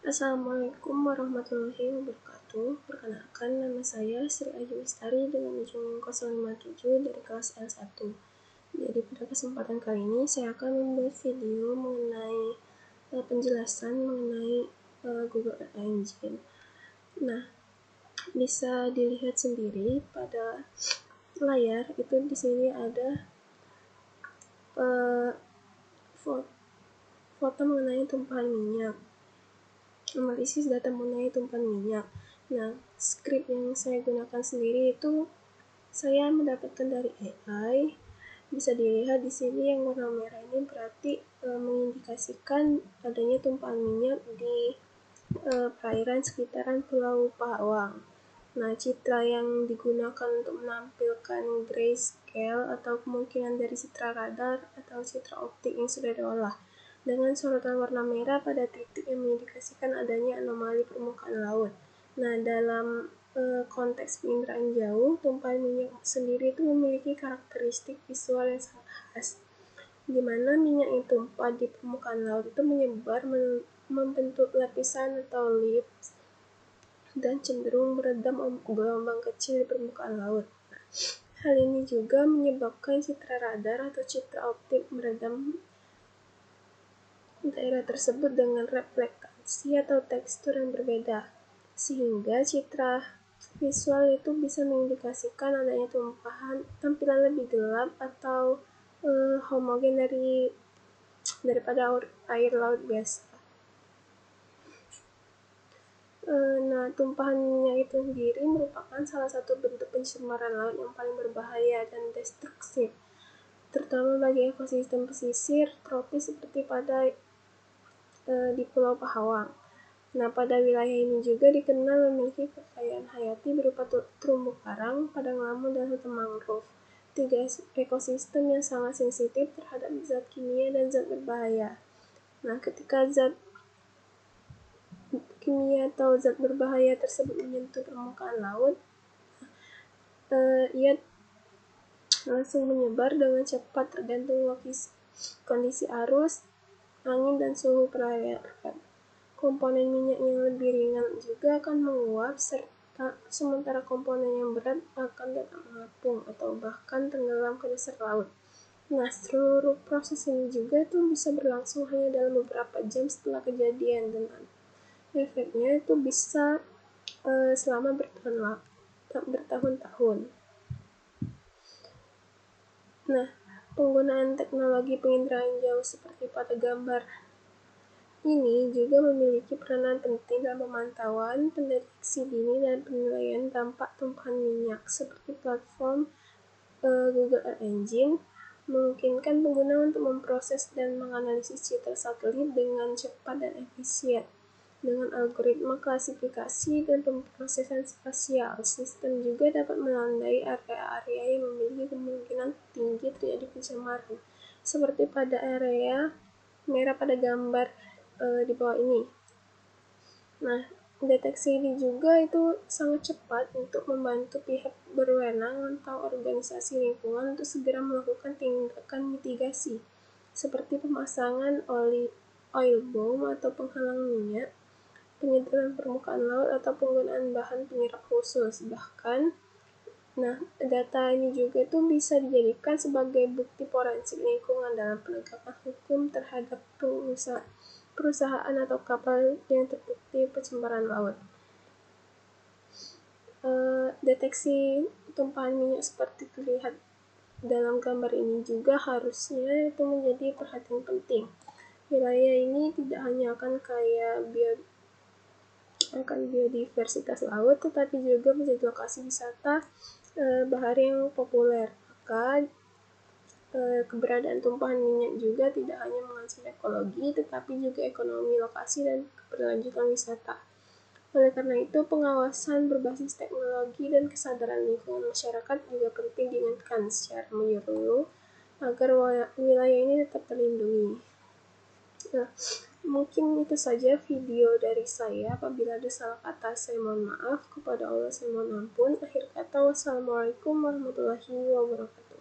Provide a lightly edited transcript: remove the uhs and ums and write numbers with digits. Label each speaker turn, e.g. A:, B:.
A: Assalamualaikum warahmatullahi wabarakatuh. Perkenalkan, nama saya Sri Ayu Lestari dengan ujung 057 dari kelas L1. Jadi pada kesempatan kali ini saya akan membuat video mengenai penjelasan mengenai Google Earth Engine. Nah, bisa dilihat sendiri pada layar itu di sini ada foto mengenai tumpahan minyak. Analisis data mengenai tumpahan minyak. Nah, script yang saya gunakan sendiri itu saya mendapatkan dari AI. Bisa dilihat di sini yang warna merah ini berarti mengindikasikan adanya tumpahan minyak di perairan sekitaran Pulau Pahawang. Nah, citra yang digunakan untuk menampilkan grayscale atau kemungkinan dari citra radar atau citra optik yang sudah diolah dengan sorotan warna merah pada titik yang mengindikasikan adanya anomali permukaan laut. Nah, dalam konteks penginderaan jauh, tumpahan minyak sendiri itu memiliki karakteristik visual yang sangat khas, di mana minyak yang tumpah di permukaan laut itu menyebar membentuk lapisan atau lips dan cenderung meredam gelombang kecil di permukaan laut. Hal ini juga menyebabkan citra radar atau citra optik meredam daerah tersebut dengan refleksi atau tekstur yang berbeda, sehingga citra visual itu bisa mengindikasikan adanya tampilan lebih gelap atau homogen daripada air laut biasa. Nah, tumpahan minyak itu sendiri merupakan salah satu bentuk pencemaran laut yang paling berbahaya dan destruktif, terutama bagi ekosistem pesisir tropis seperti di Pulau Pahawang. Nah, pada wilayah ini juga dikenal memiliki kekayaan hayati berupa terumbu karang, padang lamun, dan hutan mangrove. 3 ekosistem yang sangat sensitif terhadap zat kimia dan zat berbahaya. Nah, ketika zat kimia atau zat berbahaya tersebut menyentuh permukaan laut, ia langsung menyebar dengan cepat tergantung kondisi arus, angin, dan suhu perairan. Komponen minyak yang lebih ringan juga akan menguap, sementara komponen yang berat akan tetap mengapung atau bahkan tenggelam ke dasar laut. Nah, seluruh proses ini juga itu bisa berlangsung hanya dalam beberapa jam setelah kejadian, dan efeknya itu bisa selama bertahun-tahun. Nah, penggunaan teknologi penginderaan jauh seperti pada gambar ini juga memiliki peranan penting dalam pemantauan, pendeteksi dini, dan penilaian dampak tumpahan minyak. Seperti platform Google Earth Engine memungkinkan pengguna untuk memproses dan menganalisis citra satelit dengan cepat dan efisien. Dengan algoritma klasifikasi dan pemrosesan spasial, sistem juga dapat menandai area-area yang memiliki kemungkinan tinggi terjadi pencemaran, seperti pada area merah pada gambar di bawah ini. Nah, deteksi ini juga itu sangat cepat untuk membantu pihak berwenang atau organisasi lingkungan untuk segera melakukan tindakan mitigasi, seperti pemasangan oil bomb atau penghalang minyak, penyedotan permukaan laut, atau penggunaan bahan penyerap khusus. Bahkan, data ini juga itu bisa dijadikan sebagai bukti forensik lingkungan dalam penegakan hukum terhadap perusahaan atau kapal yang terbukti pencemaran laut. Deteksi tumpahan minyak seperti terlihat dalam gambar ini juga harusnya itu menjadi perhatian penting. Wilayah ini tidak hanya akan kaya biodiversitas laut, tetapi juga menjadi lokasi wisata bahari yang populer. Maka keberadaan tumpahan minyak juga tidak hanya mengancam ekologi, tetapi juga ekonomi lokasi dan keberlanjutan wisata. Oleh karena itu, pengawasan berbasis teknologi dan kesadaran lingkungan masyarakat juga penting diingatkan secara menyeluruh agar wilayah ini tetap terlindungi. Nah, mungkin itu saja video dari saya. Apabila ada salah kata, saya mohon maaf. Kepada Allah saya mohon ampun. Akhir kata, wassalamualaikum warahmatullahi wabarakatuh.